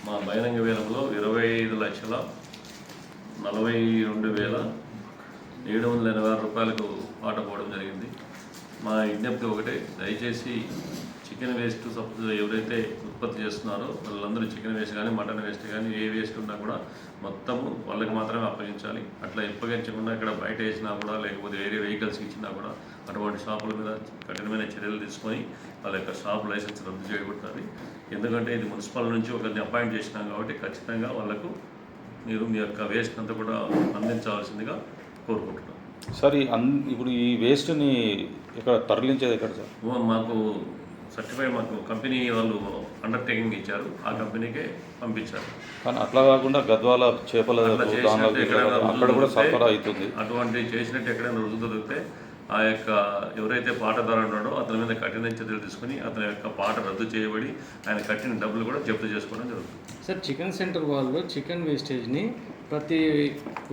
మా బహిరంగ వేలంలో 25,42,786 రూపాయలకు పాట పోవడం జరిగింది. మా విజ్ఞప్తి ఒకటే, దయచేసి చికెన్ వేస్ట్ ఎవరైతే ఉత్పత్తి చేస్తున్నారో వాళ్ళందరూ చికెన్ వేస్ట్ కానీ మటన్ వేస్ట్ కానీ ఏ వేస్ట్ ఉన్నా కూడా మొత్తం వాళ్ళకి మాత్రమే అప్పగించాలి. అట్లా అప్పగించకుండా ఇక్కడ బయట వేసినా కూడా లేకపోతే వేరే వెహికల్స్కి ఇచ్చినా కూడా అటువంటి షాపుల మీద కఠినమైన చర్యలు తీసుకొని వాళ్ళ యొక్క షాప్ లైసెన్స్ రద్దు చేయబడుతుంది. ఎందుకంటే ఇది మున్సిపల్ నుంచి ఒకరిని అపాయింట్ చేసినాం కాబట్టి ఖచ్చితంగా వాళ్ళకు మీరు మీ యొక్క వేస్ట్ అంతా కూడా అందించవలసిందిగా కోరుకుంటున్నాం. సార్ ఇప్పుడు ఈ వేస్ట్ని ఇక్కడ తరలించేది ఎక్కడ సార్? మాకు సర్టిఫైడ్ మాకు కంపెనీ వాళ్ళు అండర్టేకింగ్ ఇచ్చారు, ఆ కంపెనీకే పంపించారు. కానీ అట్లా కాకుండా గద్వాల చేపల అక్కడ కూడా సఫర్ అవుతుంది. అటువంటి చేసినట్టు ఎక్కడైనా రుజువు దొరికితే ఆ యొక్క ఎవరైతే పాటదారు ఉన్నాడో అతని మీద కఠిన చర్యలు తీసుకుని అతని యొక్క పాట రద్దు చేయబడి ఆయన కట్టిన డబ్బులు కూడా జప్తు చేసుకోవడం జరుగుతుంది. సార్, చికెన్ సెంటర్ వాళ్ళు చికెన్ వేస్టేజ్ని ప్రతి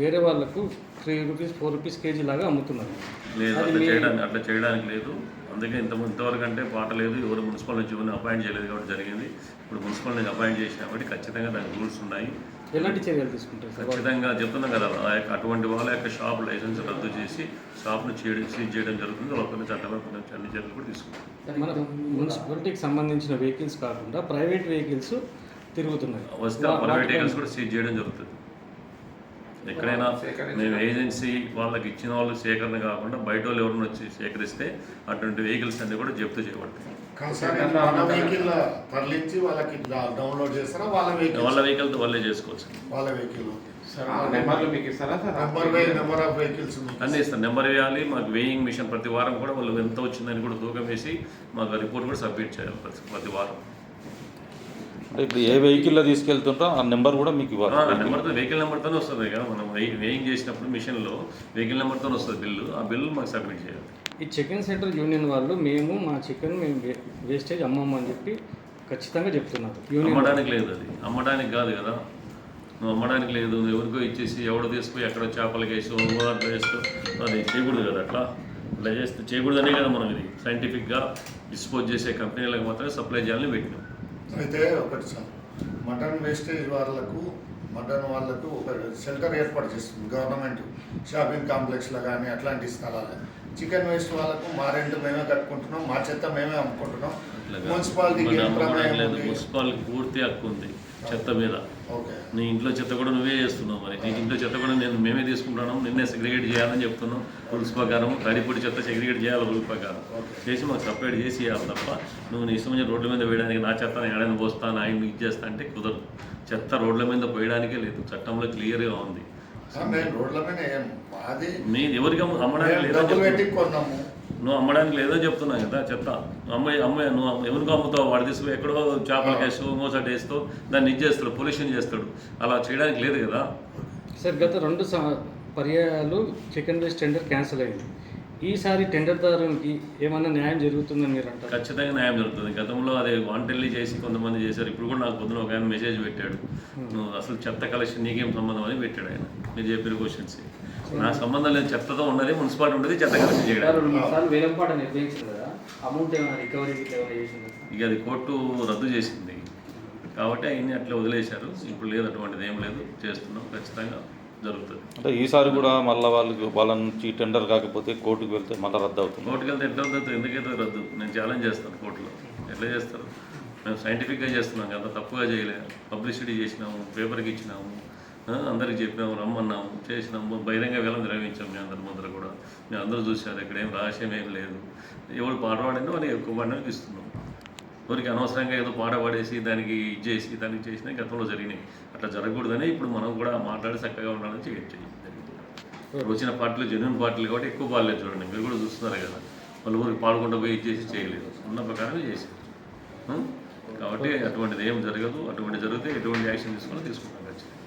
వేరే వాళ్ళకు 3 రూపీస్ 4 రూపీస్ కేజీ లాగా అమ్ముతున్నారు. లేదు, అట్లా చేయడానికి లేదు. అందుకే ఇంతవరకు అంటే పాట లేదు, ఎవరు మున్సిపల్ నుంచి ఎవరిని అపాయింట్ చేయలేదు కాబట్టి జరిగింది. ఇప్పుడు మున్సిపల్ నుంచి అపాయింట్ చేసిన కాబట్టి ఖచ్చితంగా దానికి రూల్స్ ఉన్నాయి. ఎలాంటి చర్యలు తీసుకుంటారు? ఖచ్చితంగా చెప్తున్నాం కదా, అటువంటి వాళ్ళ యొక్క షాప్ లైసెన్స్ రద్దు చేసి షాప్ను సీజ్ చేయడం జరుగుతుంది. వాళ్ళ చట్టపరమైన అన్ని చర్యలు కూడా తీసుకుంటాం. మన మున్సిపాలిటీకి సంబంధించిన వెహికల్స్ కాకుండా ప్రైవేట్ వెహికల్స్ తిరుగుతున్నాయి, వస్తే ప్రైవేట్ వెహికల్స్ కూడా సీజ్ చేయడం జరుగుతుంది. ఎక్కడైనా మేము ఏజెన్సీ వాళ్ళకి ఇచ్చిన వాళ్ళు సేకరణ కాకుండా బయట వాళ్ళు ఎవరిని వచ్చి సేకరిస్తే అటువంటి వెహికల్స్ అన్ని కూడా జప్తు చేయబడతాయి. వాళ్ళ వెహికల్తో వాళ్ళే చేసుకోవచ్చు. అన్నీ ఇస్తారు, నెంబర్ వేయాలి. మాకు వేయింగ్ మిషన్ ప్రతి వారం కూడా వాళ్ళు ఎంత వచ్చిందని కూడా తూకం వేసి మాకు రిపోర్ట్ కూడా సబ్మిట్ చేయాలి ప్రతి వారం. అంటే ఇప్పుడు ఏ వెహికల్లో తీసుకెళ్తుంటో ఆ నెంబర్ కూడా మీకు ఇవ్వాలి. నెంబర్తో వెహికల్ నెంబర్తోనే వస్తుంది కదా, మనం వేయింగ్ చేసినప్పుడు మిషన్లో వెహికల్ నెంబర్తో వస్తుంది బిల్లు, ఆ బిల్లు మాకు సబ్మిట్ చేయాలి. ఈ చికెన్ సెంటర్ యూనియన్ వాళ్ళు మేము మా చికెన్ మేము వేస్టేజ్ అమ్మమని చెప్పి ఖచ్చితంగా చెప్తున్నారు. అమ్మడానికి లేదు, అది అమ్మడానికి కాదు కదా, నువ్వు అమ్మడానికి లేదు, నువ్వు ఎవరికో ఇచ్చేసి ఎవడో తీసుకుపోయి ఎక్కడో చేపలకి వేస్తూ అట్లా వేస్తూ అది చేయకూడదు కదా. అట్లా చేస్తే చేయకూడదనే కదా మనం ఇది సైంటిఫిక్గా డిస్పోజ్ చేసే కంపెనీలకు మాత్రమే సప్లై చేయాలని పెట్టినాం. అయితే ఒకటి సార్, మటన్ వేస్టేజ్ వాళ్ళకు ఒక షెల్టర్ ఏర్పాటు చేస్తుంది గవర్నమెంట్, షాపింగ్ కాంప్లెక్స్లో కానీ అట్లాంటి స్థలాలు. చికెన్ వేస్ట్ వాళ్ళకు మా రెంట్ మేమే కట్టుకుంటున్నాం, మా చెత్త మేమే అమ్ముకుంటున్నాం. మున్సిపాలిటీకి పూర్తి హక్కు ఉంది చెత్త మీద. నీ ఇంట్లో చెత్త కూడా నువ్వే చేస్తున్నావు, మరి నీ ఇంట్లో చెత్త కూడా మేమే తీసుకుంటున్నాం. నిన్నే సెగ్రిగేట్ చేయాలని చెప్తున్నాం రూల్స్ ప్రకారం. తడిపొడి చెత్త సెగ్రిగేట్ చేయాలి రూల్స్ ప్రకారం చేసి మాకు సపరేట్ చేసి ఇవ్వాలి తప్ప నువ్వు నీ ఇష్టం రోడ్ల మీద వేయడానికి నా చెత్తను ఏడైనా పోస్తాను ఆయన ఇది చేస్తా అంటే కుదరదు. చెత్త రోడ్ల మీద పోయడానికే లేదు, చట్టంలో క్లియర్గా ఉంది. నేను ఎవరికి అమ్మడానికి లేదో నువ్వు అమ్మడానికి లేదో చెప్తున్నావు కదా. చెత్త అమ్మాయి నువ్వు ఎవరికి అమ్ముతావు, వాడు తీసుకుని ఎక్కడో చేపలకి వేస్తూ మోసటి వేస్తూ దాన్ని ఇచ్చేస్తాడు, పొల్యూషన్ చేస్తాడు. అలా చేయడానికి లేదు కదా. సార్, గత 2 పర్యాయాలు చికెన్ వేస్ట్ టెండర్ క్యాన్సిల్ అయింది. ఈసారి టెండర్దారునికి ఏమన్నా న్యాయం జరుగుతుందని మీరు అంటారు? ఖచ్చితంగా న్యాయం జరుగుతుంది. గతంలో అదే వాంటెల్లి చేసి కొంతమంది చేశారు. ఇప్పుడు కూడా నాకు పొద్దున ఒక ఆయన మెసేజ్ పెట్టాడు, నువ్వు అసలు చెత్త కలెక్షన్ నీకేం సంబంధం అని పెట్టాడు ఆయన. మీరు చెప్పిన క్వశ్చన్స్ నాకు సంబంధం లేదు, చెత్తతో ఉన్నది మున్సిపాలిటీ ఉండేది, చెత్త కలెక్షన్ చేయడం. ఇక అది కోర్టు రద్దు చేసింది కాబట్టి అవన్నీ అట్లా వదిలేశారు. ఇప్పుడు లేదు, అటువంటిది ఏం లేదు, చేస్తున్నాం, ఖచ్చితంగా జరుగుతుంది. అంటే ఈసారి కూడా మళ్ళీ వాళ్ళ నుంచి టెండర్ కాకపోతే కోర్టుకు వెళ్తే మళ్ళీ రద్దు అవుతుంది. కోర్టుకు వెళ్తే ఎట్లా అవుతుంది? ఎందుకైతే రద్దు నేను ఛాలెంజ్ చేస్తాను కోర్టులో. ఎట్లా చేస్తారు? మేము సైంటిఫిక్గా చేస్తున్నాం కదా, తప్పుగా చేయలేదు. పబ్లిసిటీ చేసినాము, పేపర్కి ఇచ్చినాము, అందరికి చెప్పినాము, రమ్మన్నాము, చేసినాము, బహిరంగ వేలం నిర్వహించాము. మీ అందరి ముందర కూడా మేము అందరూ చూశారు. ఇక్కడ ఏం రహస్యం ఏం లేదు. ఎవరు పాట పాడిందో వాడికి ఎక్కువ పాడడానికి ఇస్తున్నాం. ఎవరికి అనవసరంగా ఏదో పాట పాడేసి దానికి ఇచ్చేసి దానికి చేసినా గతంలో జరిగినాయి. అట్లా జరగకూడదని ఇప్పుడు మనం కూడా మాట్లాడి చక్కగా ఉండాలని జరిగింది. వచ్చిన పాటలు జెన్యున్ పాటలు కాబట్టి ఎక్కువ పాడలేదు. చూడండి, మీరు కూడా చూస్తున్నారు కదా, వాళ్ళు ఊరికి పాడుకుంటూ పోయి ఇచ్చేసి చేయలేదు, ఉన్న ప్రకారమే చేశారు. కాబట్టి అటువంటిది ఏం జరగదు. అటువంటి జరిగితే ఎటువంటి యాక్షన్ తీసుకుంటాం ఖచ్చితంగా.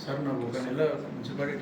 సార్, నాకు ఒక నెల మున్సిపాలిటీ